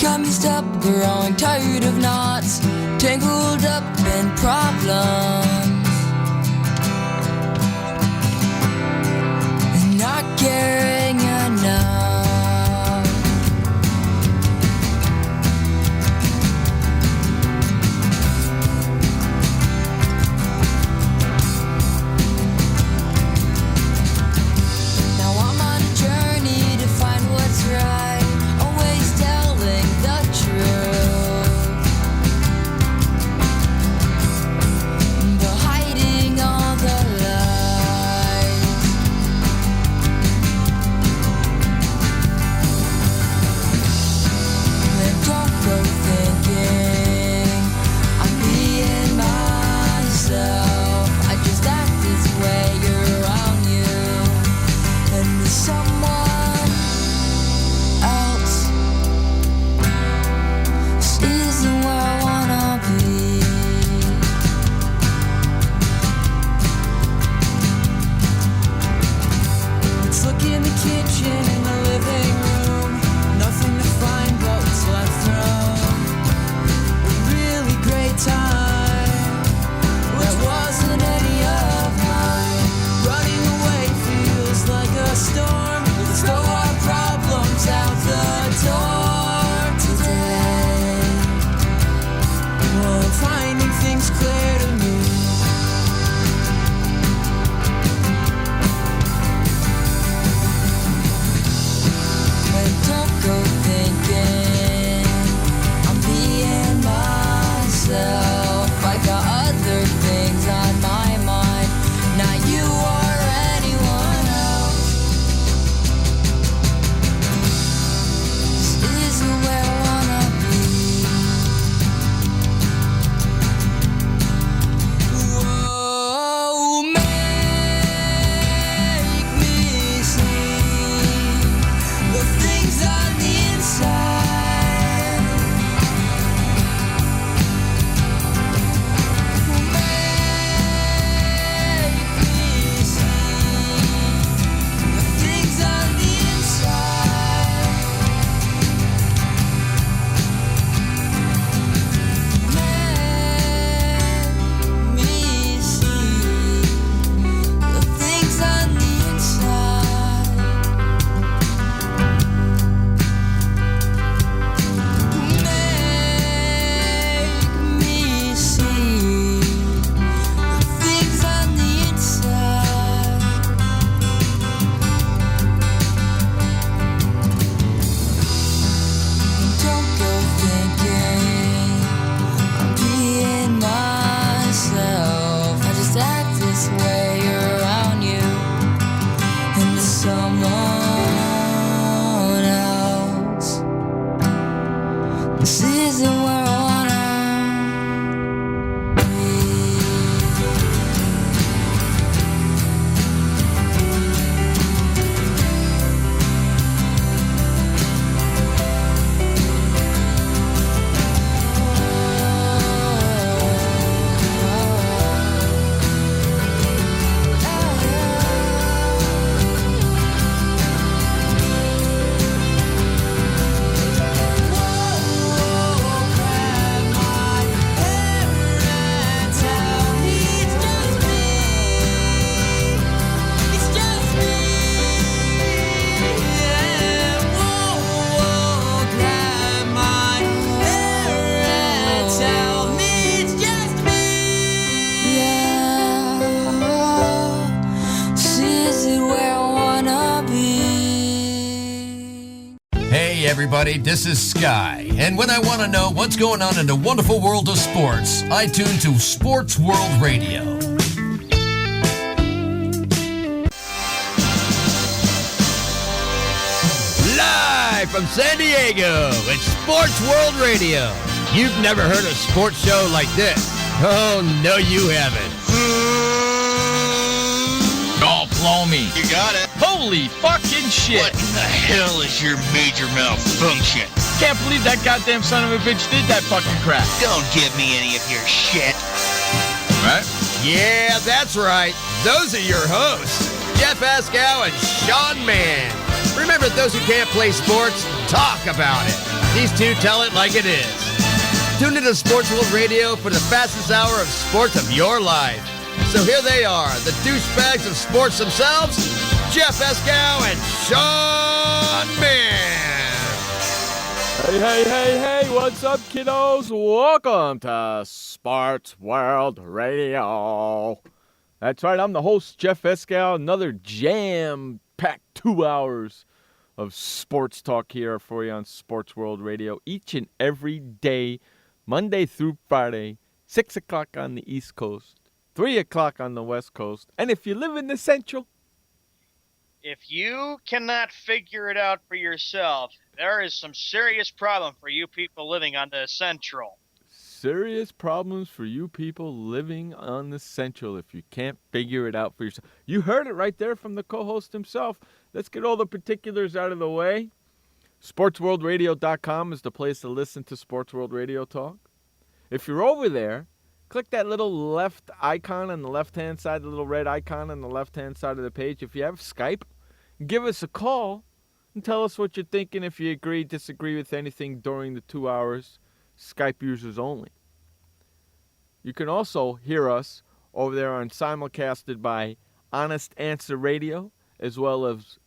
become used up, growing tired of knots, tangled up in problems, and not caring enough. Everybody, this is Sky, and when I want to know what's going on in the wonderful world of sports, I tune to Sports World Radio. Live from San Diego, it's Sports World Radio. You've never heard a sports show like this. Oh, no, you haven't. Oh, blow me. You got it. Holy fucking shit. What in the hell is your major malfunction? Can't believe that goddamn son of a bitch did that fucking crap. Don't give me any of your shit. Right? Yeah, that's right. Those are your hosts, Jeff Ascow and Sean Mann. Remember, those who can't play sports, talk about it. These two tell it like it is. Tune into Sports World Radio for the fastest hour of sports of your life. So here they are, the douchebags of sports themselves, Jeff Escow and Sean Mann. Hey, what's up, kiddos? Welcome to Sports World Radio. That's right, I'm the host, Jeff Escow. Another jam-packed 2 hours of sports talk here for you on Sports World Radio each and every day, Monday through Friday, 6 o'clock on the East Coast, 3 o'clock on the West Coast. And if you live in the Central, if you cannot figure it out for yourself, there is some serious problem for you people living on the Central. serious problems for you people living on the Central if you can't figure it out for yourself. You heard it right there from the co-host himself. Let's get all the particulars out of the way. SportsWorldRadio.com is the place to listen to Sports World Radio talk. If you're over there, click that little left icon on the left-hand side, the little red icon on the left-hand side of the page. If you have Skype, give us a call and tell us what you're thinking. If you agree, disagree with anything during the 2 hours, Skype users only. You can also hear us over there on simulcasted by Honest Answer Radio, as well as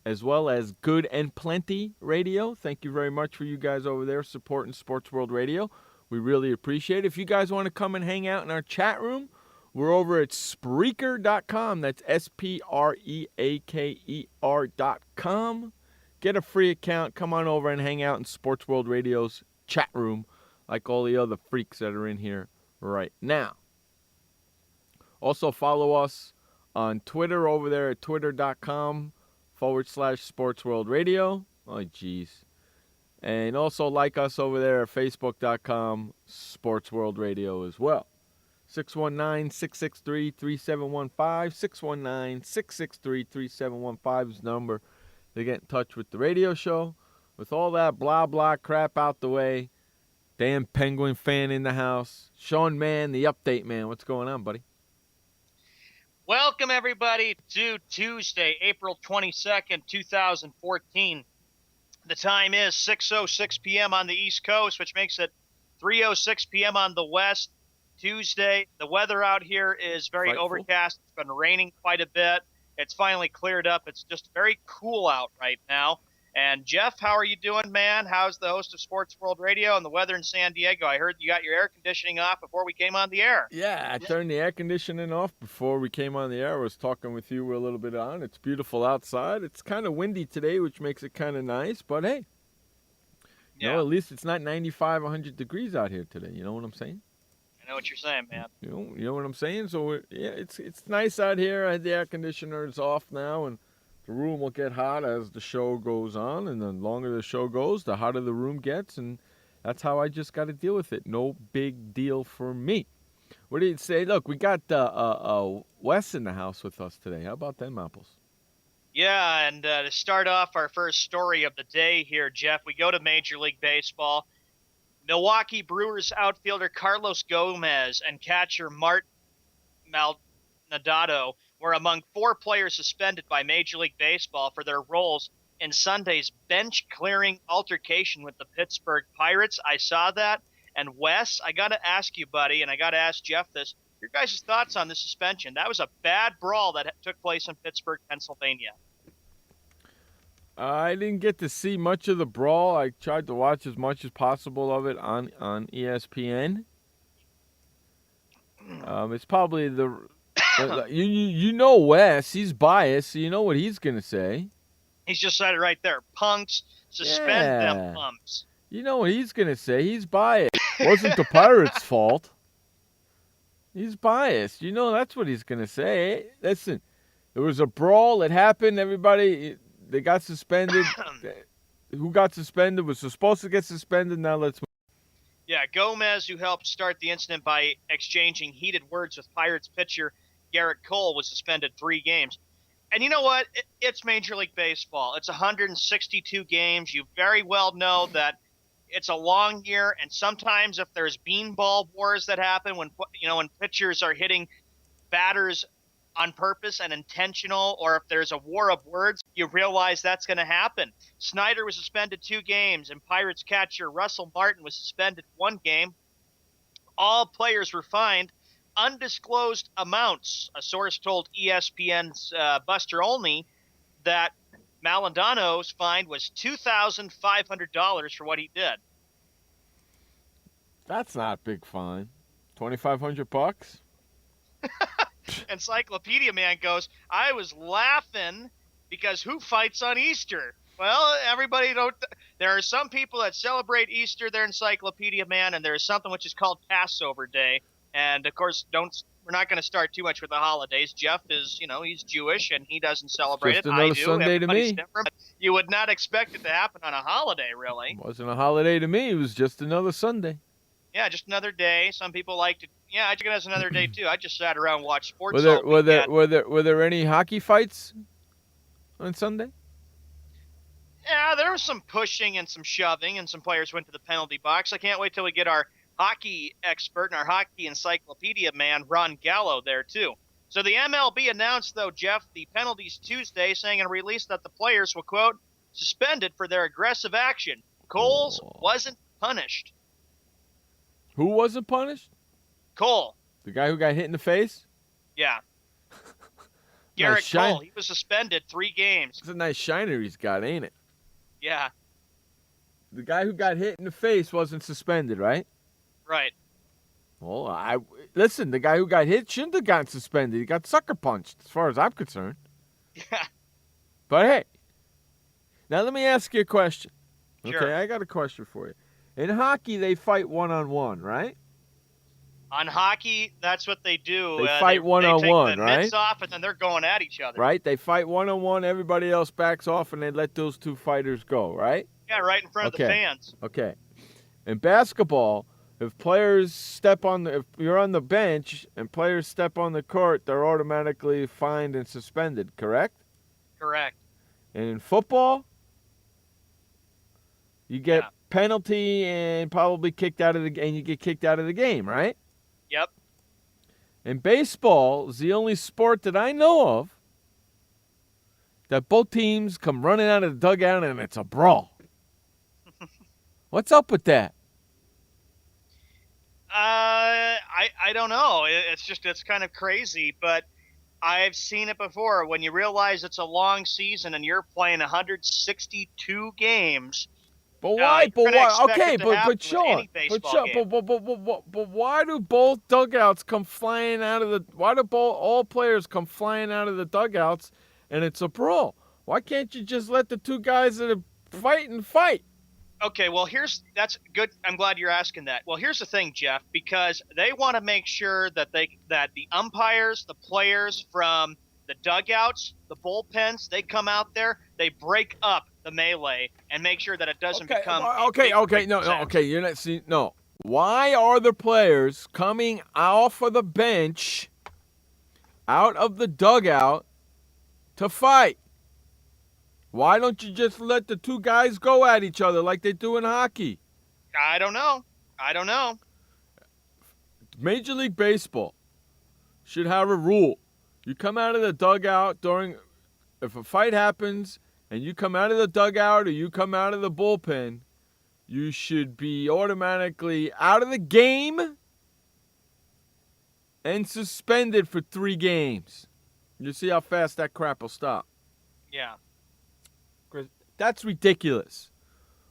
Good and Plenty Radio. Thank you very much for you guys over there supporting Sports World Radio. We really appreciate it. If you guys want to come and hang out in our chat room, we're over at Spreaker.com. That's Spreaker.com. Get a free account. Come on over and hang out in Sports World Radio's chat room like all the other freaks that are in here right now. Also follow us on Twitter over there at twitter.com/SportsWorldRadio. Oh, geez. And also like us over there at Facebook.com, Sports World Radio as well. 619-663-3715. 619-663-3715 is the number to get in touch with the radio show. With all that blah, blah crap out the way, damn Penguin fan in the house. Sean Mann, the update man. What's going on, buddy? Welcome, everybody, to Tuesday, April 22nd, 2014. The time is 6:06 p.m. on the East Coast, which makes it 3:06 p.m. on the West. Tuesday, the weather out here is very overcast. It's been raining quite a bit. It's finally cleared up. It's just very cool out right now. And, Jeff, how are you doing, man? How's the host of Sports World Radio and the weather in San Diego? I heard you got your air conditioning off before we came on the air. Yeah, I turned the air conditioning off before we came on the air. I was talking with you a little bit on. It's beautiful outside. It's kind of windy today, which makes it kind of nice. But, hey, you know, at least it's not 95, 100 degrees out here today. You know what I'm saying? I know what you're saying, man. You know what I'm saying? So, yeah, it's nice out here. The air conditioner is off now, and the room will get hot as the show goes on, and the longer the show goes, the hotter the room gets, and that's how I just got to deal with it. No big deal for me. What do you say? Look, we got Wes in the house with us today. How about them apples? Yeah, and to start off our first story of the day here, Jeff, we go to Major League Baseball. Milwaukee Brewers outfielder Carlos Gomez and catcher Mart Maldonado were among 4 players suspended by Major League Baseball for their roles in Sunday's bench-clearing altercation with the Pittsburgh Pirates. I saw that. And Wes, I got to ask you, buddy, and I got to ask Jeff this, your guys' thoughts on the suspension. That was a bad brawl that took place in Pittsburgh, Pennsylvania. I didn't get to see much of the brawl. I tried to watch as much as possible of it on ESPN. It's probably you know Wes. He's biased, so you know what he's going to say. He's just said it right there. Punks, suspend them pumps. You know what he's going to say. He's biased. Wasn't the Pirates' fault. He's biased. You know that's what he's going to say. Listen, there was a brawl that happened. Everybody... They got suspended. Who got suspended was supposed to get suspended. Now let's move. Yeah, Gomez, who helped start the incident by exchanging heated words with Pirates pitcher Garrett Cole, was suspended 3 games. And you know what? It's Major League Baseball. It's 162 games. You very well know that it's a long year, and sometimes if there's beanball wars that happen when pitchers are hitting batters on purpose and intentional, or if there's a war of words, you realize that's going to happen. Snyder was suspended 2 games, and Pirates catcher Russell Martin was suspended 1 game. All players were fined undisclosed amounts. A source told ESPN's Buster Olney that Malandano's fine was $2,500 for what he did. That's not a big fine. $2,500? Encyclopedia Man goes, I was laughing because who fights on Easter? Well, everybody don't. There are some people that celebrate Easter. They're Encyclopedia Man, and there's something which is called Passover Day. And of course, we're not going to start too much with the holidays. Jeff is, he's Jewish and he doesn't celebrate Just it. another I do. Sunday to me. Different. You would not expect it to happen on a holiday, really. It wasn't a holiday to me. It was just another Sunday. Yeah, just another day. Some people like to. Yeah, I took it as another day too. I just sat around and watched sports. Were there any hockey fights on Sunday? Yeah, there was some pushing and some shoving, and some players went to the penalty box. I can't wait till we get our hockey expert and our hockey encyclopedia man, Ron Gallo, there too. So the MLB announced, though, Jeff, the penalties Tuesday, saying in a release that the players were, quote, suspended for their aggressive action. Coles wasn't punished. Who wasn't punished? Cole. The guy who got hit in the face? Yeah. Garrett Nice Cole, he was suspended 3 games. It's a nice shiner he's got, ain't it? Yeah. The guy who got hit in the face wasn't suspended, right? Right. Well, listen, the guy who got hit shouldn't have gotten suspended. He got sucker punched, as far as I'm concerned. Yeah. But hey, now let me ask you a question. Sure. Okay, I got a question for you. In hockey, they fight one-on-one, right? On hockey, that's what they do. They fight one-on-one, they take the right? mitts off, and then they're going at each other. Right? They fight one-on-one, everybody else backs off, and they let those 2 fighters go, right? Yeah, right in front of the fans. Okay. In basketball, if you're on the bench and players step on the court, they're automatically fined and suspended, correct? Correct. And in football, you get penalty and probably kicked out of you get kicked out of the game, right? Yep. And baseball is the only sport that I know of that both teams come running out of the dugout and it's a brawl. What's up with that? I don't know. It's kind of crazy, but I've seen it before. When you realize it's a long season and you're playing 162 games. But why? Okay, but Sean. But why do both dugouts come flying out of the? Why do all players come flying out of the dugouts, and it's a brawl? Why can't you just let the 2 guys that are fighting fight? Okay, well, that's good. I'm glad you're asking that. Well, here's the thing, Jeff, because they want to make sure that the umpires, the players from the dugouts, the bullpens, they come out there, they break up the melee and make sure that it doesn't become. You're not seeing. No. Why are the players coming off of the bench, out of the dugout, to fight? Why don't you just let the 2 guys go at each other like they do in hockey? I don't know. Major League Baseball should have a rule. You come out of the dugout if a fight happens and you come out of the dugout or you come out of the bullpen, you should be automatically out of the game and suspended for 3 games. You see how fast that crap will stop. Yeah. That's ridiculous.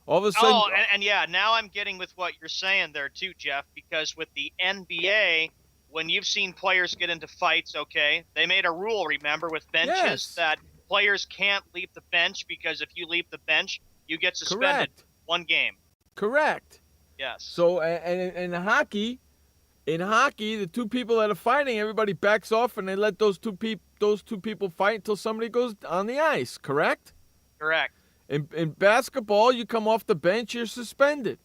All of a sudden. Oh, and yeah, now I'm getting with what you're saying there too, Jeff, because with the NBA, when you've seen players get into fights, okay, they made a rule, remember, with benches that players can't leave the bench because if you leave the bench, you get suspended 1 game. Correct. Yes. So, and in hockey, the 2 people that are fighting, everybody backs off and they let those two people fight until somebody goes on the ice, correct? Correct. In basketball, you come off the bench, you're suspended.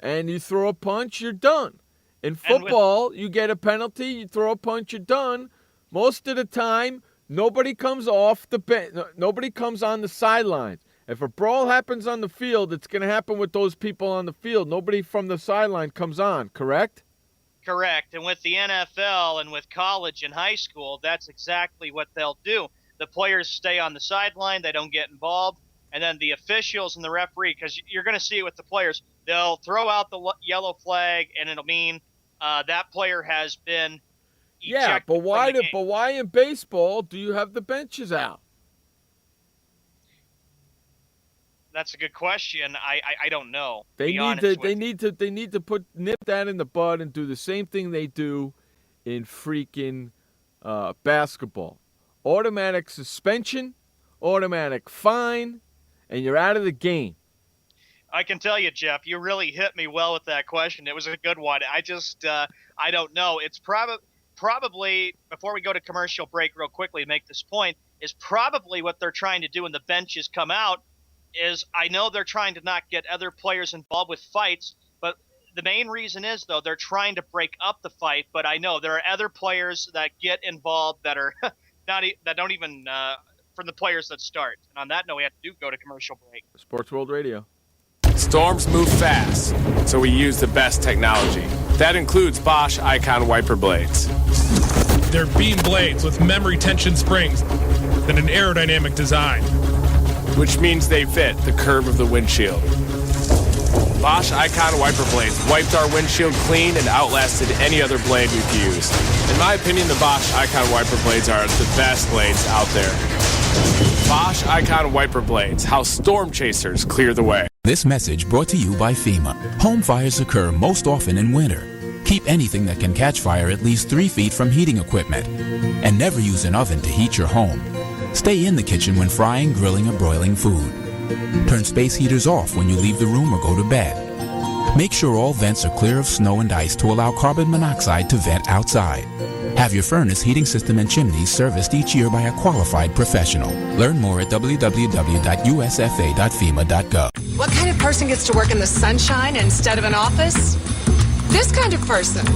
And you throw a punch, you're done. In football, you get a penalty, you throw a punch, you're done. Most of the time, nobody comes off the bench. Nobody comes on the sidelines. If a brawl happens on the field, it's going to happen with those people on the field. Nobody from the sideline comes on, correct? Correct. And with the NFL and with college and high school, that's exactly what they'll do. The players stay on the sideline. They don't get involved. And then the officials and the referee, because you're going to see it with the players, they'll throw out the yellow flag, and it'll mean that player has been ejected. Yeah, but why in baseball do you have the benches out? That's a good question. I don't know. They need to nip that in the bud and do the same thing they do in freaking basketball. Automatic suspension, automatic fine, and you're out of the game. I can tell you, Jeff, you really hit me well with that question. It was a good one. I just I don't know. It's probably before we go to commercial break real quickly to make this point, is probably what they're trying to do when the benches come out. Is I know they're trying to not get other players involved with fights, but the main reason is, though, they're trying to break up the fight. But I know there are other players that get involved that are that don't even from the players that start. And on that note, we have to go to commercial break. Sports World Radio. Storms move fast, so we use the best technology. That includes Bosch Icon wiper blades. They're beam blades with memory tension springs and an aerodynamic design, which means they fit the curve of the windshield. Bosch Icon wiper blades wiped our windshield clean and outlasted any other blade we've used. In my opinion, the Bosch Icon wiper blades are the best blades out there. Bosch Icon wiper blades, how storm chasers clear the way. This message brought to you by FEMA. Home fires occur most often in winter. Keep anything that can catch fire at least 3 feet from heating equipment. And never use an oven to heat your home. Stay in the kitchen when frying, grilling, or broiling food. Turn space heaters off when you leave the room or go to bed. Make sure all vents are clear of snow and ice to allow carbon monoxide to vent outside. Have your furnace, heating system, and chimneys serviced each year by a qualified professional. Learn more at www.usfa.fema.gov. What kind of person gets to work in the sunshine instead of an office? This kind of person.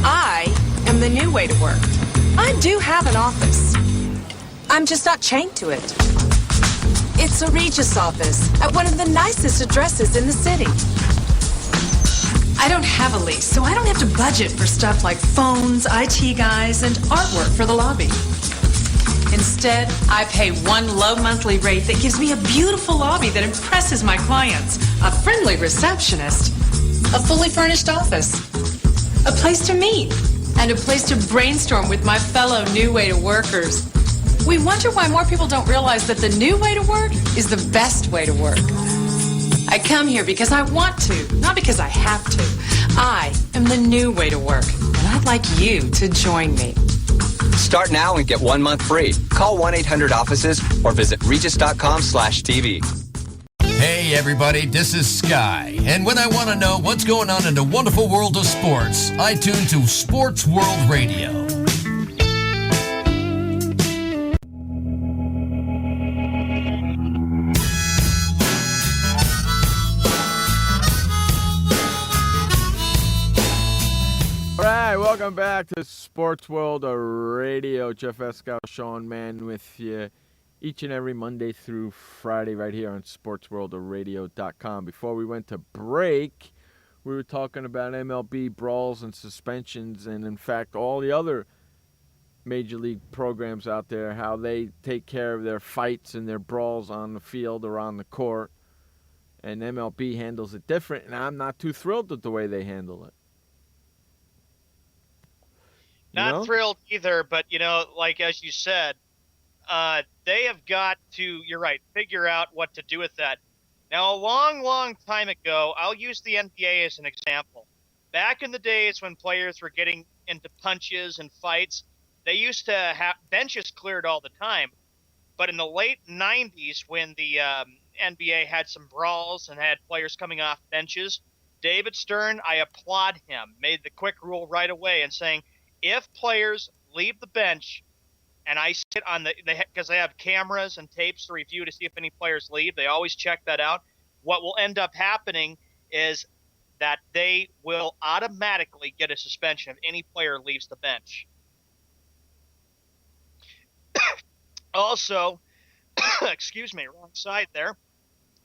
I am the new way to work. I do have an office. I'm just not chained to it. It's a Regis office at one of the nicest addresses in the city. I don't have a lease, so I don't have to budget for stuff like phones, IT guys, and artwork for the lobby. Instead, I pay one low monthly rate that gives me a beautiful lobby that impresses my clients, a friendly receptionist, a fully furnished office, a place to meet, and a place to brainstorm with my fellow New Way to Workers. We wonder why more people don't realize that the new way to work is the best way to work. I come here because I want to, not because I have to. I am the new way to work, and I'd like you to join me. Start now and get 1 month free. Call 1-800-OFFICES or visit regis.com/TV. Hey everybody, this is Sky, and when I want to know what's going on in the wonderful world of sports, I tune to Sports World Radio. Welcome back to Sports World Radio. Jeff Escow, Sean Mann with you each and every Monday through Friday right here on SportsWorldRadio.com. Before we went to break, we were talking about MLB brawls and suspensions and, in fact, all the other major league programs out there, how they take care of their fights and their brawls on the field or on the court. And MLB handles it different, and I'm not too thrilled with the way they handle it. Not thrilled either, but, like as you said, they have got to, you're right, figure out what to do with that. Now, a long, long time ago, I'll use the NBA as an example. Back in the days when players were getting into punches and fights, they used to have benches cleared all the time. But in the late 90s, when the NBA had some brawls and had players coming off benches, David Stern, I applaud him, made the quick rule right away and saying, if players leave the bench, and I sit on because they have cameras and tapes to review to see if any players leave, they always check that out. What will end up happening is that they will automatically get a suspension if any player leaves the bench. Also, excuse me, wrong side there.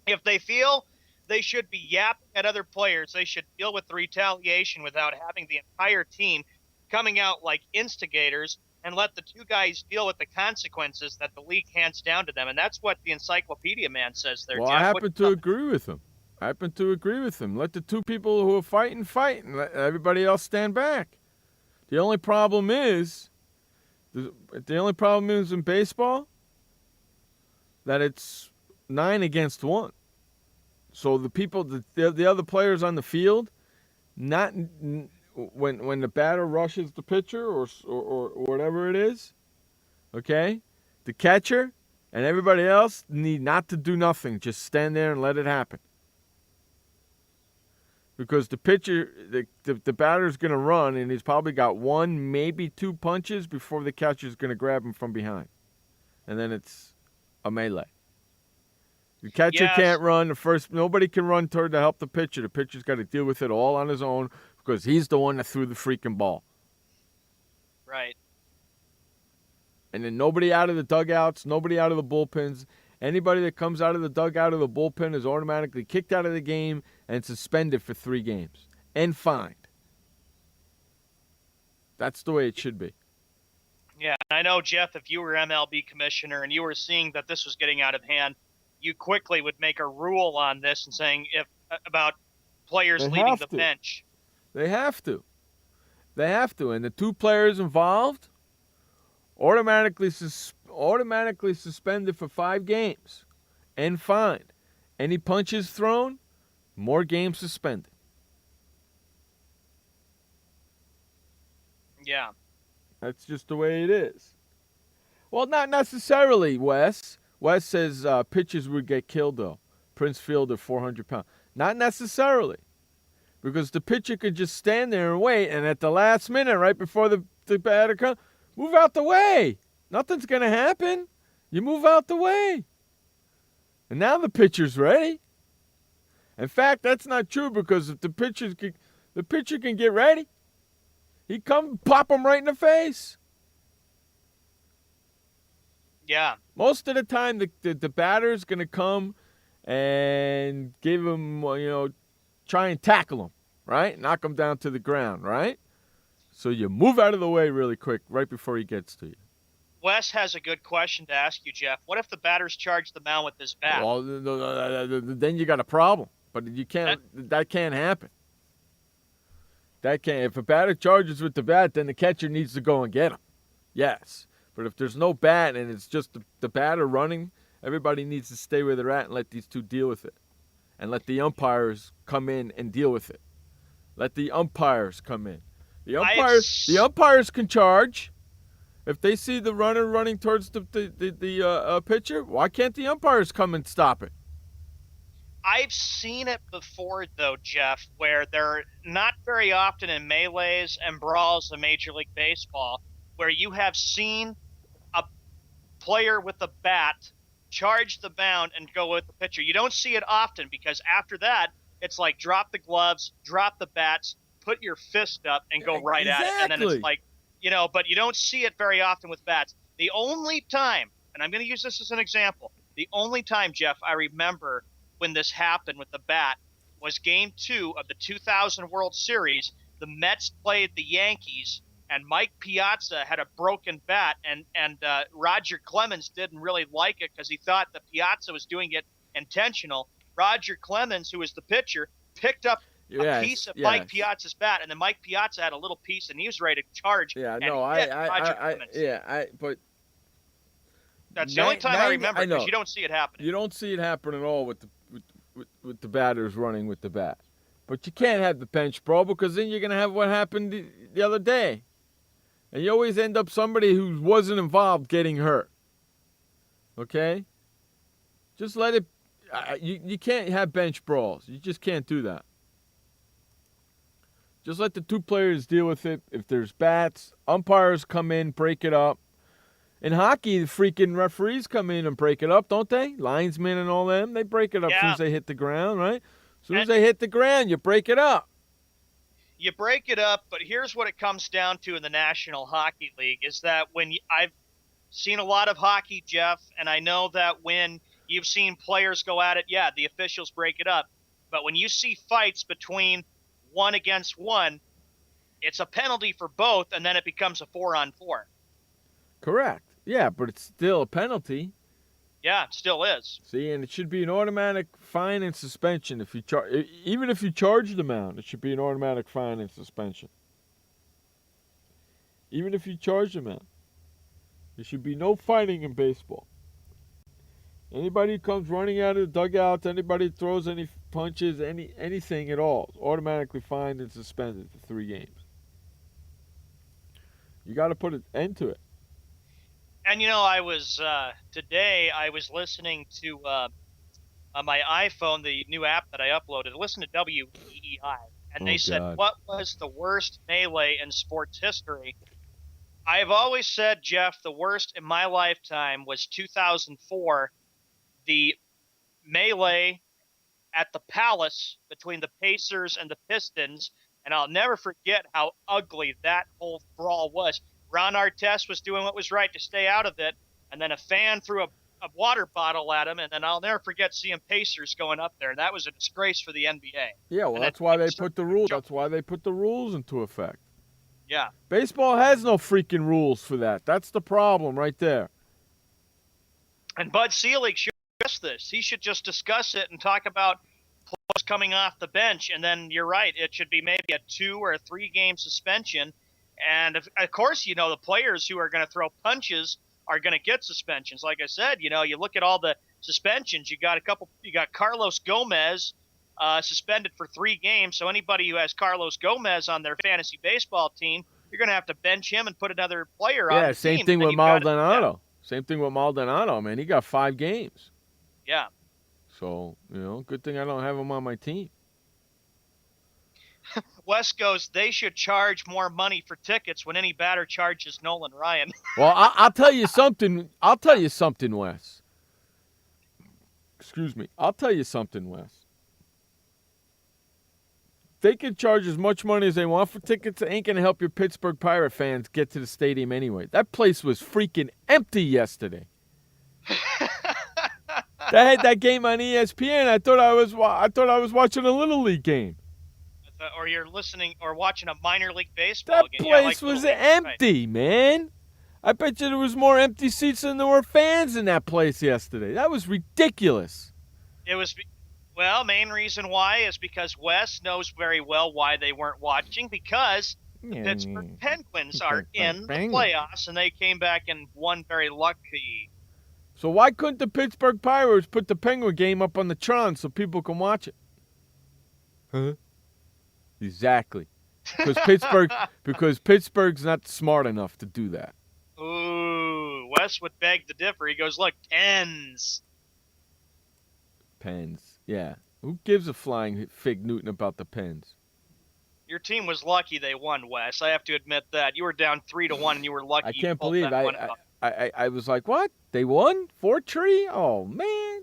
If they feel they should be yapping at other players. They should deal with the retaliation without having the entire team coming out like instigators, and let the two guys deal with the consequences that the league hands down to them. And that's what the encyclopedia man says there, Well, Jeff. I happen to agree with him. Let the two people who are fighting fight, and let everybody else stand back. The only problem is in baseball that it's 9 against 1. So the people, the other players on the field, not when the batter rushes the pitcher or whatever it is, okay, the catcher and everybody else need not to do nothing. Just stand there and let it happen. Because the pitcher, the batter's going to run, and he's probably got 1, maybe 2 punches before the catcher's going to grab him from behind. And then it's a melee. The catcher can't run. Nobody can run to help the pitcher. The pitcher's got to deal with it all on his own because he's the one that threw the freaking ball. Right. And then nobody out of the dugouts, nobody out of the bullpens. Anybody that comes out of the dugout or the bullpen is automatically kicked out of the game and suspended for 3 games and fined. That's the way it should be. Yeah, and I know, Jeff, if you were MLB commissioner and you were seeing that this was getting out of hand, you quickly would make a rule on this and saying about players leaving the bench. They have to. And the 2 players involved automatically suspended for 5 games and fined. Any punches thrown, more games suspended. Yeah. That's just the way it is. Well, not necessarily, Wes. Wes says pitchers would get killed, though. Prince Fielder, 400 pounds. Not necessarily. Because the pitcher could just stand there and wait, and at the last minute, right before the batter comes, move out the way. Nothing's going to happen. You move out the way. And now the pitcher's ready. In fact, that's not true because if the pitcher can get ready, he come pop him right in the face. Yeah. Most of the time, the batter's going to come and give him, try and tackle him, right? Knock him down to the ground, right? So you move out of the way really quick right before he gets to you. Wes has a good question to ask you, Jeff. What if the batter's charged the mound with his bat? Well, then you got a problem. But you can't. That can't happen. That can't. If a batter charges with the bat, then the catcher needs to go and get him. Yes. But if there's no bat and it's just the batter running, everybody needs to stay where they're at and let these two deal with it. And let the umpires come in and deal with it. Let the umpires come in. The umpires can charge. If they see the runner running towards the pitcher, why can't the umpires come and stop it? I've seen it before, though, Jeff, where they're not very often in melees and brawls in Major League Baseball, where you have seen a player with a bat charge the mound and go with the pitcher. You don't see it often because after that, it's like drop the gloves, drop the bats, put your fist up, and go right at it. And then it's like, but you don't see it very often with bats. The only time, and I'm going to use this as an example, the only time, Jeff, I remember when this happened with the bat was Game 2 of the 2000 World Series. The Mets played the Yankees, and Mike Piazza had a broken bat, and Roger Clemens didn't really like it because he thought that Piazza was doing it intentional. Roger Clemens, who was the pitcher, picked up a piece of Mike Piazza's bat, and then Mike Piazza had a little piece, and he was ready to charge. Yeah, and no, but that's the only time I remember because you don't see it happening. You don't see it happen at all with the batters running with the bat. But you can't have the bench brawl because then you're going to have what happened the other day. And you always end up somebody who wasn't involved getting hurt. Okay? Just let it. You can't have bench brawls. You just can't do that. Just let the two players deal with it. If there's bats, umpires come in, break it up. In hockey, the freaking referees come in and break it up, don't they? Linesmen and all them, they break it up as soon as they hit the ground, right? As soon as they hit the ground, you break it up. You break it up, but here's what it comes down to in the National Hockey League is that I've seen a lot of hockey, Jeff, and I know that when you've seen players go at it, the officials break it up. But when you see fights between 1 against 1, it's a penalty for both, and then it becomes a 4-on-4. Correct. Yeah, but it's still a penalty. Yeah, it still is. See, and it should be an automatic fine and suspension if you even if you charge the amount, it should be an automatic fine and suspension. Even if you charge the amount, there should be no fighting in baseball. Anybody who comes running out of the dugout, anybody who throws any punches, anything at all, is automatically fined and suspended for 3 games. You got to put an end to it. And, today I was listening to on my iPhone, the new app that I uploaded, listen to WEEI, and they said, what was the worst melee in sports history? I've always said, Jeff, the worst in my lifetime was 2004, the melee at the Palace between the Pacers and the Pistons, and I'll never forget how ugly that whole brawl was. Ron Artest was doing what was right to stay out of it, and then a fan threw a water bottle at him, and then I'll never forget seeing Pacers going up there, and that was a disgrace for the NBA. Yeah, well, that's why they put the rules. That's why they put the rules into effect. Yeah. Baseball has no freaking rules for that. That's the problem right there. And Bud Selig should discuss this. He should just discuss it and talk about players coming off the bench, and then you're right, it should be maybe a 2 or a 3 game suspension. And of course, the players who are going to throw punches are going to get suspensions. Like I said, you look at all the suspensions. You got Carlos Gomez suspended for 3 games. So anybody who has Carlos Gomez on their fantasy baseball team, you're going to have to bench him and put another player on the team. Yeah, same thing with Maldonado. Same thing with Maldonado, man. He got 5 games. Yeah. So, good thing I don't have him on my team. Wes goes, they should charge more money for tickets when any batter charges Nolan Ryan. Well, I'll tell you something. Wes. Excuse me. I'll tell you something, Wes. They can charge as much money as they want for tickets. It ain't going to help your Pittsburgh Pirate fans get to the stadium anyway. That place was freaking empty yesterday. They had that game on ESPN. I thought I was watching a Little League game. Or you're listening or watching a minor league baseball game. That place was empty, man. I bet you there was more empty seats than there were fans in that place yesterday. That was ridiculous. It was, main reason why is because Wes knows very well why they weren't watching, because the Pittsburgh Penguins are in the playoffs, and they came back and won very lucky. So why couldn't the Pittsburgh Pirates put the Penguin game up on the Tron so people can watch it? Huh? Exactly. Because Pittsburgh's not smart enough to do that. Ooh, Wes would beg to differ. He goes, look, Pens. Yeah. Who gives a flying fig Newton about the Pens? Your team was lucky they won, Wes. I have to admit that. You were down 3-1, and you were lucky. I can't believe I was like, what? They won? Fortree? Oh, man.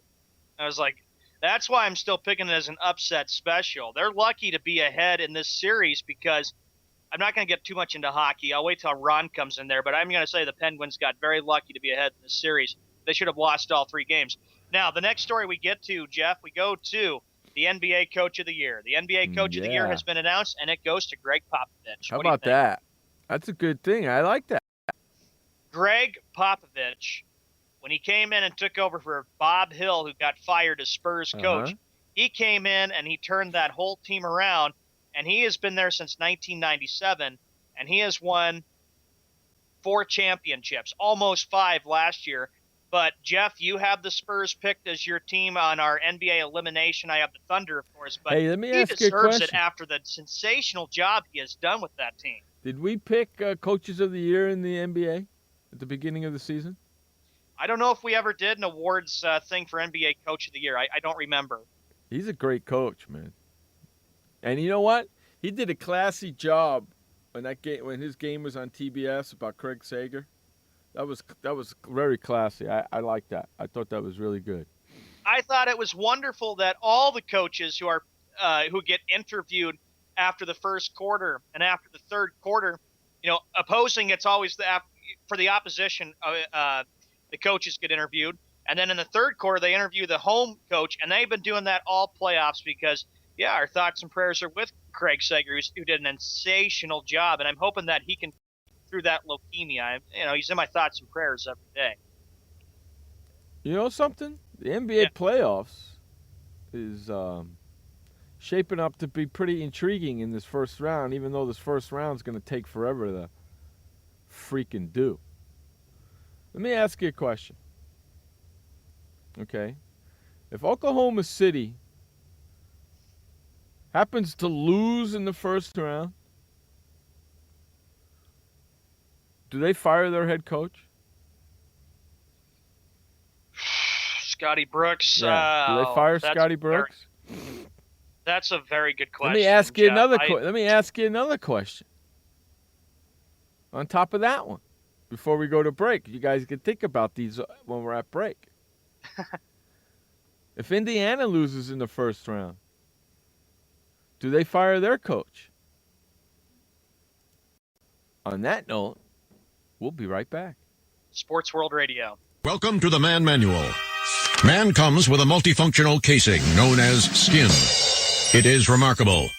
I was like, that's why I'm still picking it as an upset special. They're lucky to be ahead in this series, because I'm not going to get too much into hockey. I'll wait till Ron comes in there, but I'm going to say the Penguins got very lucky to be ahead in this series. They should have lost all 3 games. Now, the next story we get to, Jeff, we go to the NBA Coach of the Year. The NBA Coach of the Year has been announced, and it goes to Greg Popovich. How about that? That's a good thing. I like that. Greg Popovich, when he came in and took over for Bob Hill, who got fired as Spurs coach, he came in and he turned that whole team around, and he has been there since 1997, and he has won 4 championships, almost 5 last year. But, Jeff, you have the Spurs picked as your team on our NBA elimination. I have the Thunder, of course, but hey, let me he ask deserves you a it after the sensational job he has done with that team. Did we pick Coaches of the Year in the NBA at the beginning of the season? I don't know if we ever did an awards thing for NBA Coach of the Year. I don't remember. He's a great coach, man. And you know what? He did a classy job when his game was on TBS about Craig Sager. That was very classy. I like that. I thought that was really good. I thought it was wonderful that all the coaches who get interviewed after the first quarter and after the third quarter, opposing, it's always for the opposition. The coaches get interviewed, and then in the third quarter they interview the home coach, and they've been doing that all playoffs because yeah, our thoughts and prayers are with Craig Sager, who did an sensational job, and I'm hoping that he can through that leukemia. He's in my thoughts and prayers every day. You know something? The NBA playoffs is shaping up to be pretty intriguing in this first round, even though this first round is going to take forever to freaking do. Let me ask you a question. Okay? If Oklahoma City happens to lose in the first round, do they fire their head coach? Scotty Brooks. Yeah. Do they fire Scotty Brooks? That's a very good question. Let me ask you Let me ask you another question. On top of that one, before we go to break, you guys can think about these when we're at break. If Indiana loses in the first round, do they fire their coach? On that note, we'll be right back. Sports World Radio. Welcome to the Man Manual. Man comes with a multifunctional casing known as skin. It is remarkable.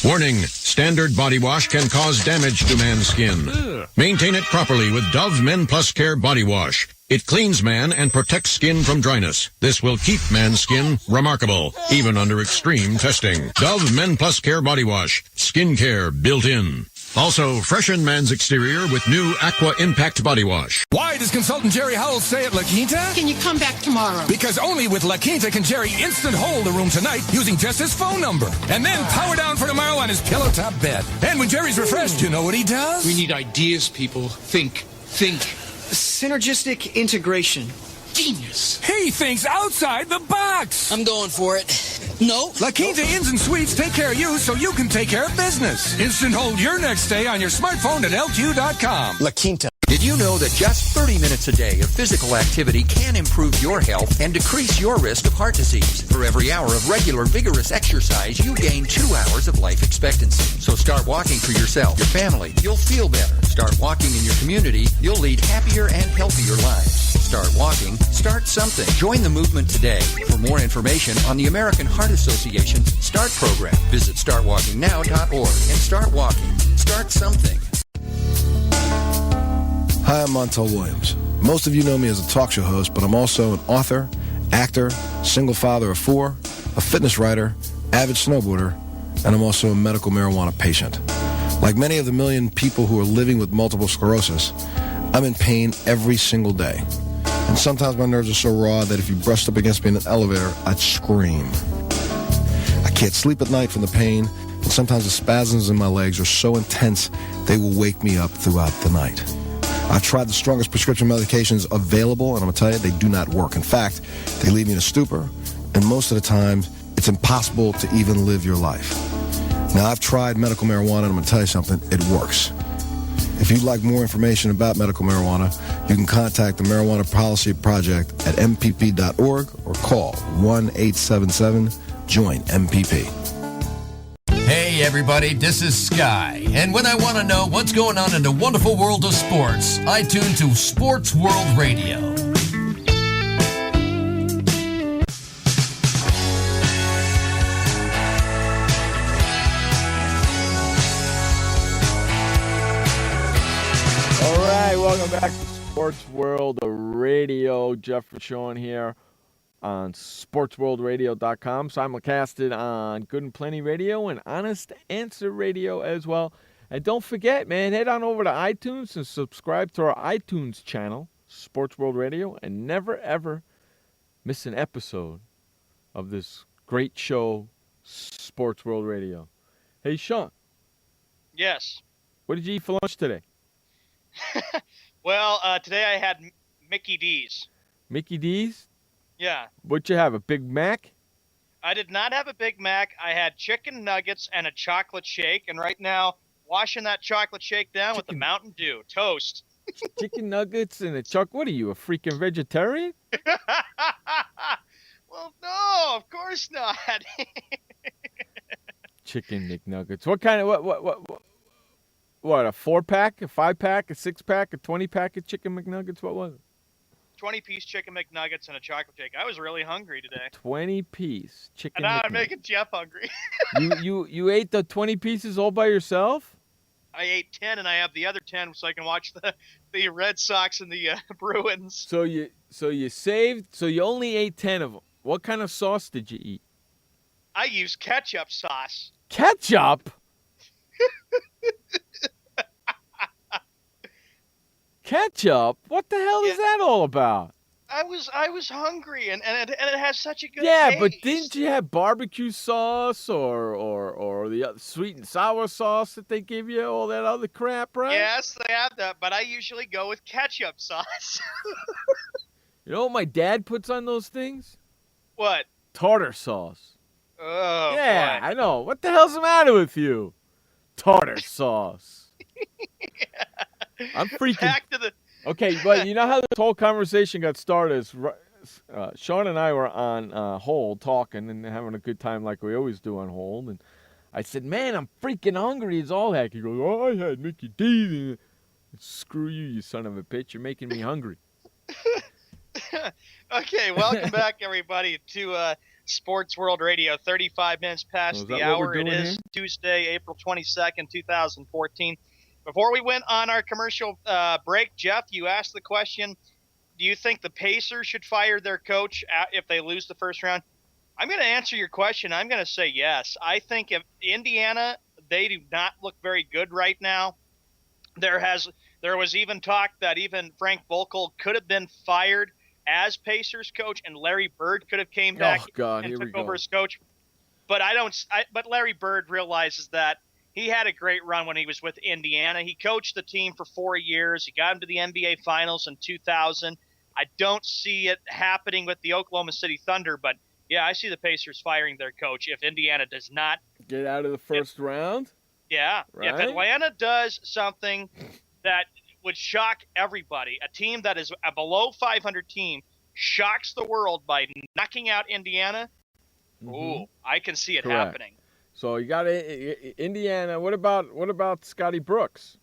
Warning, standard body wash can cause damage to man's skin. Maintain it properly with Dove Men Plus Care Body Wash. It cleans man and protects skin from dryness. This will keep man's skin remarkable, even under extreme testing. Dove Men Plus Care Body Wash. Skin care built in. Also, freshen man's exterior with new Aqua Impact Body Wash. Why does consultant Jerry Howell stay at La Quinta? Can you come back tomorrow? Because only with La Quinta can Jerry instant hold the room tonight using just his phone number. And then power down for tomorrow on his pillow top bed. And when Jerry's refreshed, you know what he does? We need ideas, people. Think. Synergistic integration. Genius. He thinks outside the box. I'm going for it. No. La Quinta Inns and Suites take care of you so you can take care of business. Instant hold your next stay on your smartphone at LQ.com. La Quinta. Did you know that just 30 minutes a day of physical activity can improve your health and decrease your risk of heart disease? For every hour of regular, vigorous exercise, you gain 2 hours of life expectancy. So start walking for yourself, your family. You'll feel better. Start walking in your community. You'll lead happier and healthier lives. Start walking. Start something. Join the movement today. For more information on the American Heart Association START program, visit startwalkingnow.org and start walking. Start something. Hi, I'm Montel Williams. Most of you know me as a talk show host, but I'm also an author, actor, single father of 4, a fitness writer, avid snowboarder, and I'm also a medical marijuana patient. Like many of the million people who are living with multiple sclerosis, I'm in pain every single day. And sometimes my nerves are so raw that if you brushed up against me in an elevator, I'd scream. I can't sleep at night from the pain, and sometimes the spasms in my legs are so intense they will wake me up throughout the night. I've tried the strongest prescription medications available, and I'm going to tell you, they do not work. In fact, they leave me in a stupor, and most of the time, it's impossible to even live your life. Now, I've tried medical marijuana, and I'm going to tell you something, it works. If you'd like more information about medical marijuana, you can contact the Marijuana Policy Project at mpp.org or call 1-877-JOIN-MPP. Hey everybody, this is Sky, and when I want to know what's going on in the wonderful world of sports, I tune to Sports World Radio. All right, welcome back to Sports World Radio. Jeff Sean here on SportsWorldRadio.com, simulcasted on Good and Plenty Radio and Honest Answer Radio as well. And don't forget, man, head on over to iTunes and subscribe to our iTunes channel, Sports World Radio, and never, ever miss an episode of this great show, Sports World Radio. Hey, Sean. Yes. What did you eat for lunch today? Well, today I had Mickey D's. Mickey D's? Yeah. What'd you have, a Big Mac? I did not have a Big Mac. I had chicken nuggets and a chocolate shake, and right now, washing that chocolate shake down with the Mountain Dew. Toast. Chicken nuggets and a chocolate? What are you, a freaking vegetarian? Well, no, of course not. Chicken McNuggets. What kind of, what, a 4-pack, a 5-pack, a 6-pack, a 20-pack of Chicken McNuggets? What was it? 20-piece chicken McNuggets and a chocolate shake. I was really hungry today. 20-piece chicken And now I'm McNuggets. making Jeff hungry. You ate the 20 pieces all by yourself? I ate 10, and I have the other 10 so I can watch the Red Sox and the Bruins. So you saved. So you only ate 10 of them. What kind of sauce did you eat? I used ketchup sauce. Ketchup? Ketchup? What the hell is that all about? I was hungry, and it has such a good Yeah, but taste. didn't you have barbecue sauce or the other sweet and sour sauce that they give you, all that other crap, right? Yes, they have that, but I usually go with ketchup sauce. You know what my dad puts on those things? What? Tartar sauce. Oh, Yeah, boy. I know. What the hell's the matter with you? Tartar sauce. I'm freaking. Back to the. Okay, but you know how this whole conversation got started? Sean and I were on hold talking and having a good time like we always do on hold. And I said, man, I'm freaking hungry as all heck. He goes, oh, I had Mickey D's. Screw you, you son of a bitch. You're making me hungry. Okay, welcome back, everybody, to Sports World Radio. 35 minutes past the hour. It is here? Tuesday, April 22nd, 2014. Before we went on our commercial break, Jeff, you asked the question, do you think the Pacers should fire their coach if they lose the first round? I'm going to answer your question. I'm going to say yes. I think if Indiana, they do not look very good right now. There was even talk that even Frank Volkel could have been fired as Pacers coach, and Larry Bird could have came back and took over as coach. But but Larry Bird realizes that he had a great run when he was with Indiana. He coached the team for 4 years. He got him to the NBA Finals in 2000. I don't see it happening with the Oklahoma City Thunder, but yeah, I see the Pacers firing their coach if Indiana does not get out of the first round. Yeah, right? If Atlanta does something that would shock everybody, a team that is a below 500 team shocks the world by knocking out Indiana. Ooh, I can see it happening. So you got Indiana. What about Scotty Brooks?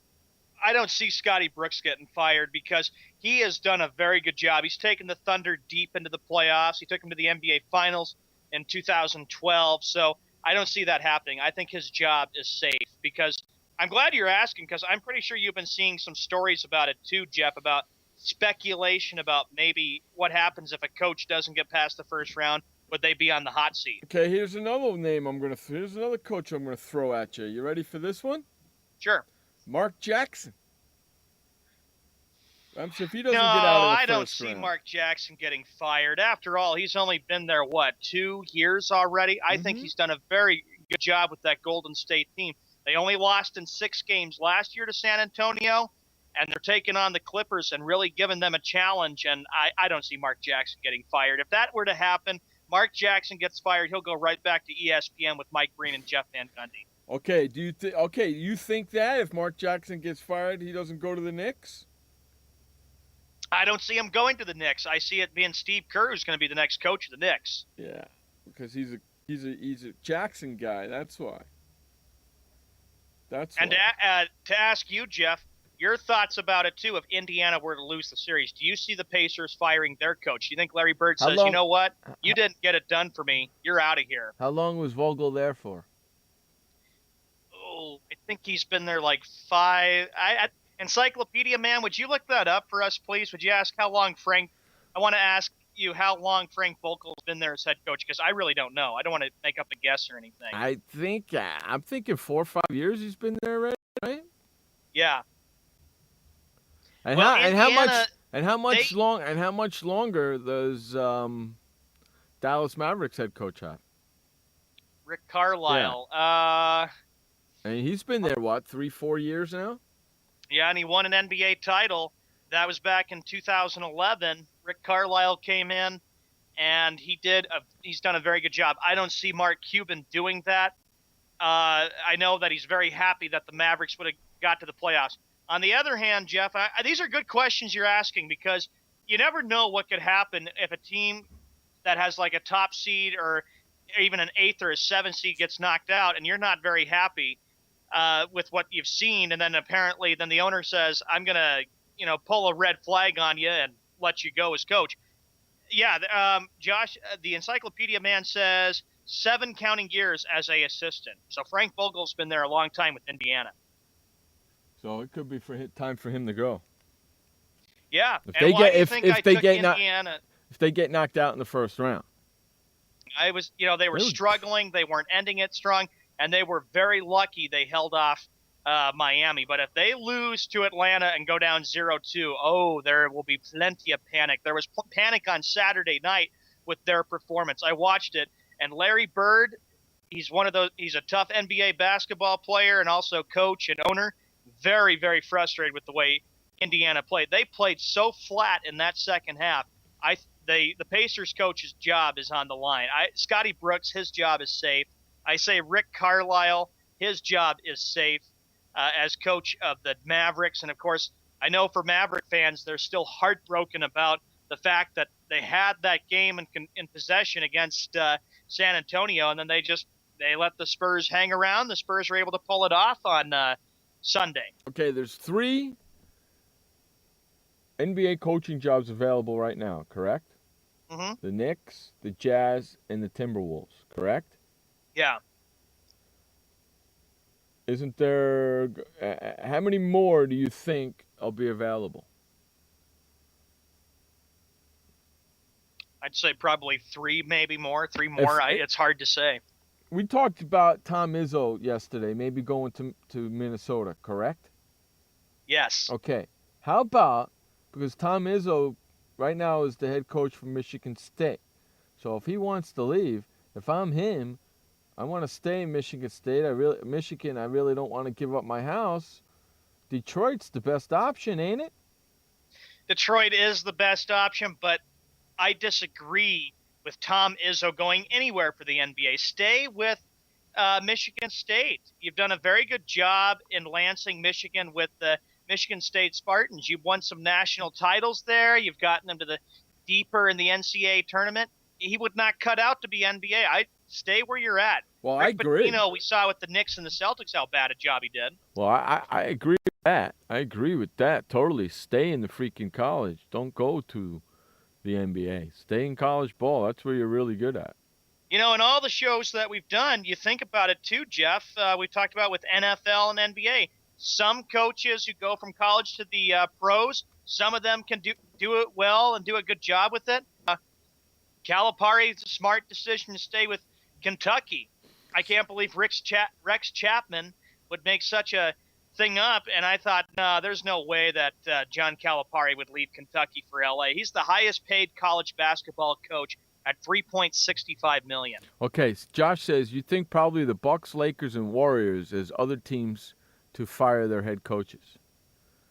I don't see Scotty Brooks getting fired because he has done a very good job. He's taken the Thunder deep into the playoffs. He took them to the NBA Finals in 2012. So I don't see that happening. I think his job is safe because I'm glad you're asking because I'm pretty sure you've been seeing some stories about it too, Jeff, about speculation about maybe what happens if a coach doesn't get past the first round. Would they be on the hot seat? Okay, here's another name here's another coach I'm going to throw at you. You ready for this one? Sure. Mark Jackson. I'm sure if he doesn't get out of the first round. I don't see Mark Jackson getting fired. After all, he's only been there, 2 years already? I think he's done a very good job with that Golden State team. They only lost in 6 games last year to San Antonio, and they're taking on the Clippers and really giving them a challenge, and I don't see Mark Jackson getting fired. If that were to happen, Mark Jackson gets fired, he'll go right back to ESPN with Mike Breen and Jeff Van Gundy. Okay, you think that if Mark Jackson gets fired, he doesn't go to the Knicks? I don't see him going to the Knicks. I see it being Steve Kerr who's going to be the next coach of the Knicks. Yeah, because he's a Jackson guy. That's why. And to ask you, Jeff, your thoughts about it too. If Indiana were to lose the series, do you see the Pacers firing their coach? Do you think Larry Bird says, you know what, you didn't get it done for me, you're out of here? How long was Vogel there for? Oh, I think he's been there 5. Encyclopedia Man, would you look that up for us, please? Would you ask how long I want to ask you how long Frank Vogel's been there as head coach, because I really don't know. I don't want to make up a guess or anything. I'm thinking 4 or 5 years he's been there already, right? Yeah. And how much longer does Dallas Mavericks head coach have? Rick Carlisle. Yeah. And he's been there 3-4 years now? Yeah, and he won an NBA title. That was back in 2011. Rick Carlisle came in, and he's done a very good job. I don't see Mark Cuban doing that. I know that he's very happy that the Mavericks would have got to the playoffs. On the other hand, Jeff, these are good questions you're asking because you never know what could happen if a team that has a top seed or even an 8th or a 7th seed gets knocked out and you're not very happy with what you've seen. And then apparently the owner says, I'm going to pull a red flag on you and let you go as coach. Yeah, Josh, the Encyclopedia man says 7 counting years as a assistant. So Frank Vogel's been there a long time with Indiana. So it could be time for him to go. Yeah, If and they why get do you if think if I they took get Indiana? if they get knocked out in the first round, I was, they were struggling. They weren't ending it strong, and they were very lucky they held off Miami. But if they lose to Atlanta and go down 0-2, oh, there will be plenty of panic. There was panic on Saturday night with their performance. I watched it, and Larry Bird, he's a tough NBA basketball player and also coach and owner. Very, very frustrated with the way Indiana played. They played so flat in that second half. The Pacers coach's job is on the line. Scotty Brooks, his job is safe. I say Rick Carlisle, his job is safe as coach of the Mavericks. And, of course, I know for Maverick fans, they're still heartbroken about the fact that they had that game in possession against San Antonio, and then they let the Spurs hang around. The Spurs were able to pull it off on Sunday. Okay, there's 3 NBA coaching jobs available right now, correct? Mm-hmm. The Knicks, the Jazz, and the Timberwolves, correct? Yeah. Isn't there how many more do you think will be available? I'd say probably 3, maybe more. 3 more. It's hard to say. We talked about Tom Izzo yesterday, maybe going to Minnesota, correct? Yes. Okay. How about, because Tom Izzo right now is the head coach for Michigan State. So if he wants to leave, if I'm him, I want to stay in Michigan State. I really don't want to give up my house. Detroit's the best option, ain't it? Detroit is the best option, but I disagree with Tom Izzo going anywhere for the NBA. Stay with Michigan State. You've done a very good job in Lansing, Michigan with the Michigan State Spartans. You've won some national titles there. You've gotten them to the deeper in the NCAA tournament. He would not cut out to be NBA. I'd stay where you're at. Well, Rick I agree. We saw with the Knicks and the Celtics how bad a job he did. Well, I agree with that. I agree with that totally. Stay in the freaking college. Don't go to the NBA. Stay in college ball. That's where you're really good at. In all the shows that we've done, you think about it too, Jeff. We talked about with NFL and NBA. Some coaches who go from college to the pros, some of them can do it well and do a good job with it. Calipari, it's a smart decision to stay with Kentucky. I can't believe Rex Chapman would make such a thing up, and I thought, no, there's no way that John Calipari would leave Kentucky for LA. He's the highest paid college basketball coach at $3.65 million. Okay, Josh says you think probably the Bucks, Lakers, and Warriors as other teams to fire their head coaches.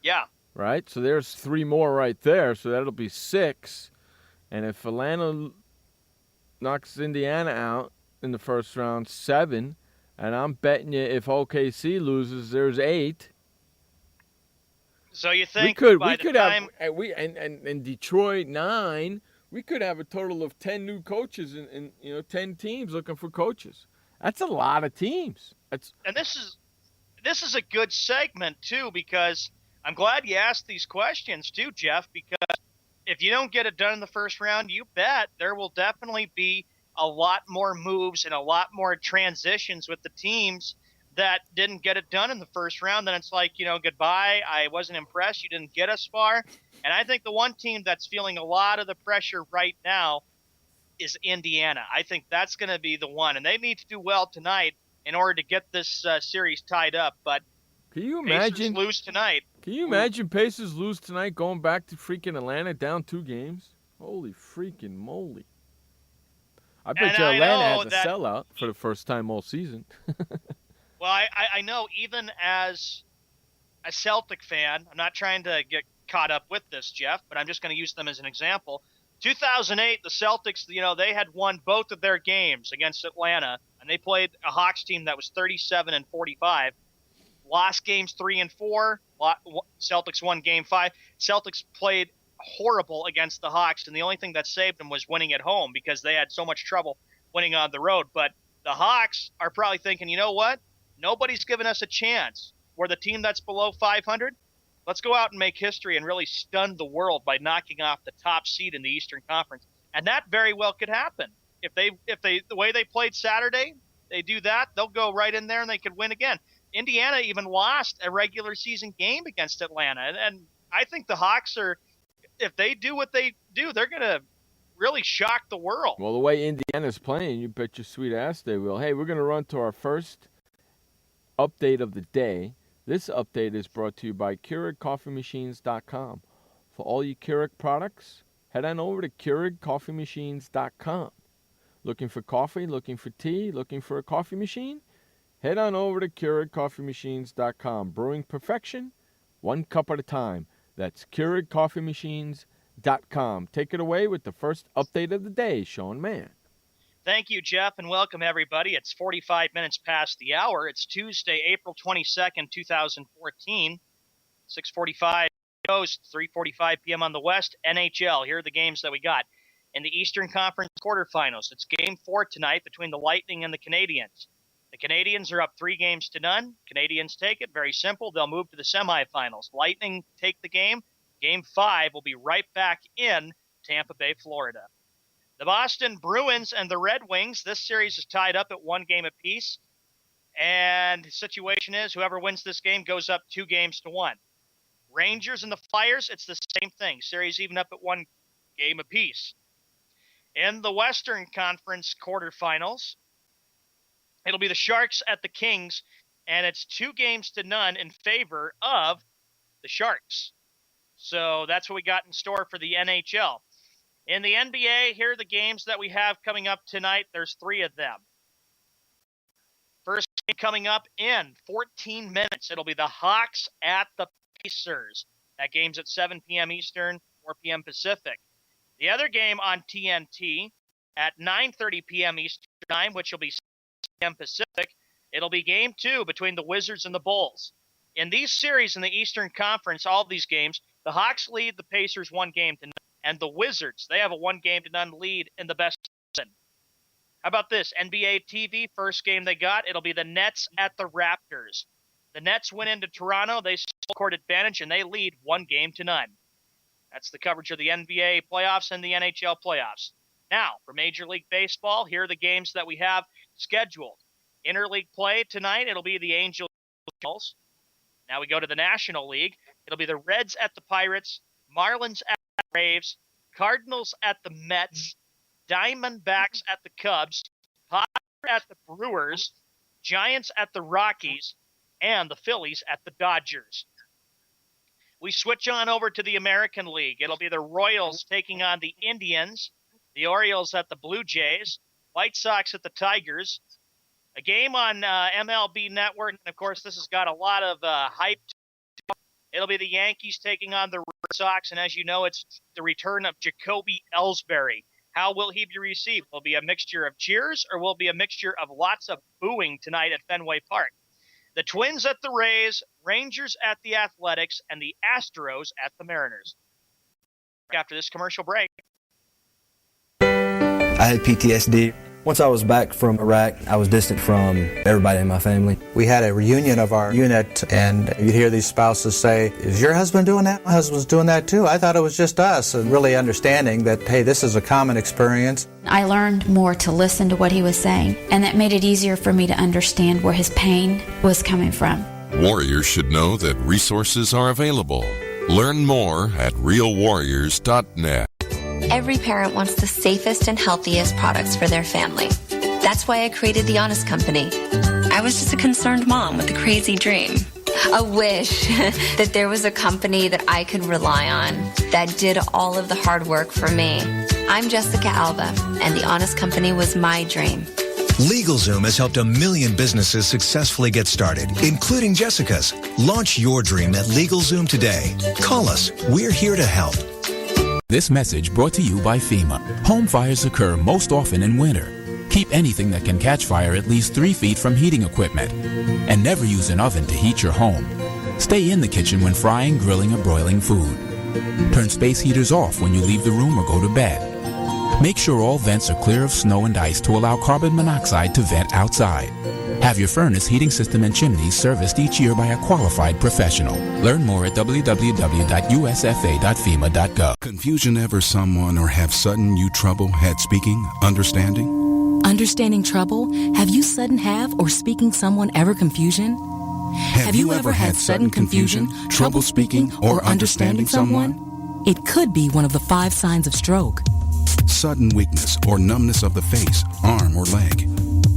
Yeah. Right? So there's 3 more right there, so that'll be 6. And if Atlanta knocks Indiana out in the first round, 7. And I'm betting you if OKC loses, there's 8. So you think in Detroit 9, we could have a total of 10 new coaches and 10 teams looking for coaches. That's a lot of teams. And this is a good segment too, because I'm glad you asked these questions too, Jeff, because if you don't get it done in the first round, you bet there will definitely be a lot more moves and a lot more transitions with the teams that didn't get it done in the first round. Then it's like, goodbye. I wasn't impressed. You didn't get us far. And I think the one team that's feeling a lot of the pressure right now is Indiana. I think that's going to be the one. And they need to do well tonight in order to get this series tied up. But can you imagine Pacers lose tonight? Can you imagine Pacers lose tonight going back to freaking Atlanta down 2 games? Holy freaking moly. I bet you Atlanta has a sellout for the first time all season. Well, I know even as a Celtic fan, I'm not trying to get caught up with this, Jeff, but I'm just going to use them as an example. 2008, the Celtics, they had won both of their games against Atlanta, and they played a Hawks team that was 37-45. Lost games 3 and 4. Celtics won game 5. Celtics played horrible against the Hawks, and the only thing that saved them was winning at home because they had so much trouble winning on the road. But the Hawks are probably thinking, you know what? Nobody's given us a chance. We're the team that's below 500. Let's go out and make history and really stun the world by knocking off the top seed in the Eastern Conference. And that very well could happen. If they the way they played Saturday, they do that, they'll go right in there and they could win again. Indiana even lost a regular season game against Atlanta. And I think the Hawks are, if they do what they do, they're going to really shock the world. Well, the way Indiana's playing, you bet your sweet ass they will. Hey, we're going to run to our first update of the day. This update is brought to you by Keurig.coffeemachines.com. For all you Keurig products, head on over to Keurig.coffeemachines.com. Looking for coffee, looking for tea, looking for a coffee machine? Head on over to KeurigCoffeeMachines.com. Brewing perfection, one cup at a time. That's KeurigCoffeeMachines.com. Take it away with the first update of the day, Sean Mann. Thank you, Jeff, and welcome, everybody. It's 45 minutes past the hour. It's Tuesday, April 22nd, 2014, 6:45 Coast, 3:45 p.m. on the West. NHL, here are the games that we got. In the Eastern Conference quarterfinals, it's Game 4 tonight between the Lightning and the Canadiens. The Canadiens are up 3-0. Canadiens take it. Very simple. They'll move to the semifinals. Lightning take the game. Game 5 will be right back in Tampa Bay, Florida. The Boston Bruins and the Red Wings, this series is tied up at 1 game apiece. And the situation is whoever wins this game goes up 2-1. Rangers and the Flyers, it's the same thing. Series even up at 1 game apiece. In the Western Conference quarterfinals, it'll be the Sharks at the Kings, and it's 2-0 in favor of the Sharks. So that's what we got in store for the NHL. In the NBA, here are the games that we have coming up tonight. There's 3 of them. First game coming up in 14 minutes. It'll be the Hawks at the Pacers. That game's at 7 p.m. Eastern, 4 p.m. Pacific. The other game on TNT at 9:30 p.m. Eastern Time, which will be 6 p.m. Pacific, it'll be Game 2 between the Wizards and the Bulls. In these series in the Eastern Conference, all of these games, the Hawks lead the Pacers 1-0, and the Wizards, they have a 1-0 lead in the best season. How about this? NBA TV, first game they got, it'll be the Nets at the Raptors. The Nets went into Toronto, they still court advantage, and they lead 1-0. That's the coverage of the NBA playoffs and the NHL playoffs. Now, for Major League Baseball, here are the games that we have scheduled. Interleague play tonight, it'll be the Angels. Now we go to the National League. It'll be the Reds at the Pirates, Marlins at the Braves, Cardinals at the Mets, Diamondbacks at the Cubs, Padres at the Brewers, Giants at the Rockies, and the Phillies at the Dodgers. We switch on over to the American League. It'll be the Royals taking on the Indians, the Orioles at the Blue Jays, White Sox at the Tigers. A game on MLB Network, and of course this has got a lot of hype. It'll be the Yankees taking on the Red Sox, and as you know, it's the return of Jacoby Ellsbury. How will he be received? Will it be a mixture of cheers, or will it be a mixture of lots of booing tonight at Fenway Park? The Twins at the Rays, Rangers at the Athletics, and the Astros at the Mariners. After this commercial break. I had PTSD. Once I was back from Iraq, I was distant from everybody in my family. We had a reunion of our unit, and you'd hear these spouses say, "Is your husband doing that? My husband's doing that too. I thought it was just us," and really understanding that, hey, this is a common experience. I learned more to listen to what he was saying, and that made it easier for me to understand where his pain was coming from. Warriors should know that resources are available. Learn more at realwarriors.net. Every parent wants the safest and healthiest products for their family. That's why I created The Honest Company. I was just a concerned mom with a crazy dream. A wish that there was a company that I could rely on that did all of the hard work for me. I'm Jessica Alba, and The Honest Company was my dream. LegalZoom has helped 1 million businesses successfully get started, including Jessica's. Launch your dream at LegalZoom today. Call us. We're here to help. This message brought to you by FEMA. Home fires occur most often in winter. Keep anything that can catch fire at least 3 feet from heating equipment. And never use an oven to heat your home. Stay in the kitchen when frying, grilling, or broiling food. Turn space heaters off when you leave the room or go to bed. Make sure all vents are clear of snow and ice to allow carbon monoxide to vent outside. Have Have your furnace, heating system, and chimneys serviced each year by a qualified professional. Learn more at www.usfa.fema.gov. Confusion ever someone or have sudden you trouble had speaking, understanding? Understanding trouble? Have you sudden have or speaking someone ever confusion? Have you ever had sudden confusion, trouble speaking, or understanding someone? It could be one of the 5 signs of stroke. Sudden weakness or numbness of the face, arm, or leg.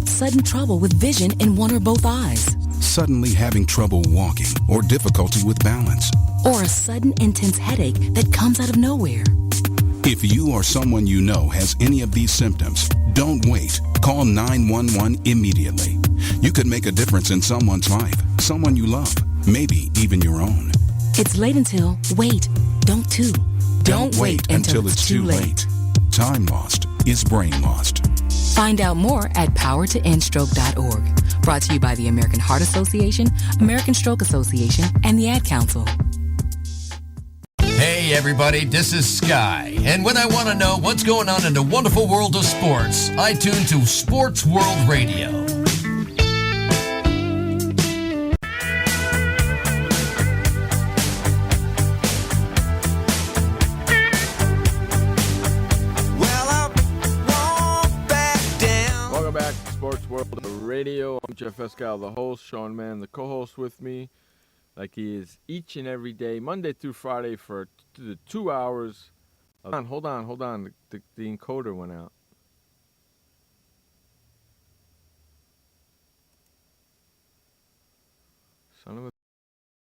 Sudden trouble with vision in one or both eyes. Suddenly having trouble walking or difficulty with balance. Or a sudden intense headache that comes out of nowhere. If you or someone you know has any of these symptoms, don't wait. Call 911 immediately. You could make a difference in someone's life, someone you love, maybe even your own. It's late until, wait, don't too. Don't wait until it's too late. Time lost is brain lost. Find out more at powertoendstroke.org. Brought to you by the American Heart Association, American Stroke Association, and the Ad Council. Hey everybody, this is Sky, and when I want to know what's going on in the wonderful world of sports, I tune to Sports World Radio. Welcome back to Sports World Radio. I'm Jeff Escal, the host. Sean Mann, the co-host with me, like he is each and every day, Monday through Friday for the 2 hours. Hold on. The encoder went out.